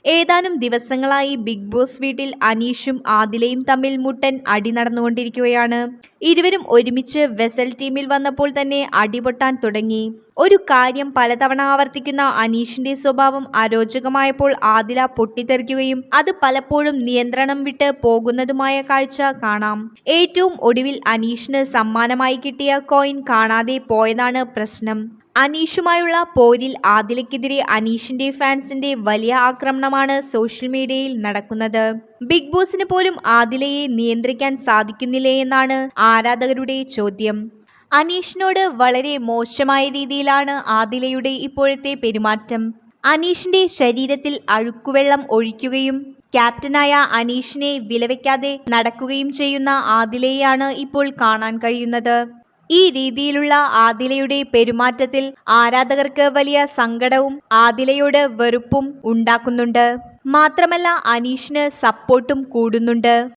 ഏതാനും ദിവസങ്ങളായി big boss വീട്ടിൽ അനീഷും ആദിലയും തമ്മിൽ മുട്ടൻ അടി നടന്നുകൊണ്ടിരിക്കുകയാണ്. ഇരുവരും ഒരുമിച്ച് വെസൽ ടീമിൽ വന്നപ്പോൾ തന്നെ അടിപൊട്ടാൻ തുടങ്ങി. ഒരു കാര്യം പലതവണ ആവർത്തിക്കുന്ന അനീഷിന്റെ സ്വഭാവം അരോചകമായപ്പോൾ ആദില പൊട്ടിത്തെറിക്കുകയും അത് പലപ്പോഴും നിയന്ത്രണം വിട്ട് പോകുന്നതുമായ കാഴ്ച കാണാം. ഏറ്റവും ഒടുവിൽ അനീഷിന് സമ്മാനമായി കിട്ടിയ കോയിൻ കാണാതെ പോയതാണ് പ്രശ്നം. അനീഷുമായുള്ള പോരിൽ ആദിലയ്ക്കെതിരെ അനീഷിന്റെ ഫാൻസിന്റെ വലിയ ആക്രമണമാണ് സോഷ്യൽ മീഡിയയിൽ നടക്കുന്നത്. ബിഗ് ബോസിന് പോലും ആദിലയെ നിയന്ത്രിക്കാൻ സാധിക്കുന്നില്ലേയെന്നാണ് ആരാധകരുടെ ചോദ്യം. അനീഷിനോട് വളരെ മോശമായ രീതിയിലാണ് ആദിലയുടെ ഇപ്പോഴത്തെ പെരുമാറ്റം. അനീഷിന്റെ ശരീരത്തിൽ അഴുക്കുവെള്ളം ഒഴിക്കുകയും ക്യാപ്റ്റനായ അനീഷിനെ വിലവെക്കാതെ നടക്കുകയും ചെയ്യുന്ന ആദിലയെയാണ് ഇപ്പോൾ കാണാൻ കഴിയുന്നത്. ഈ രീതിയിലുള്ള ആദിലയുടെ പെരുമാറ്റത്തിൽ ആരാധകർക്ക് വലിയ സങ്കടവും ആദിലയോട് വെറുപ്പും ഉണ്ടാക്കുന്നുണ്ട്. മാത്രമല്ല അനീഷിന് സപ്പോർട്ടും കൂടുന്നുണ്ട്.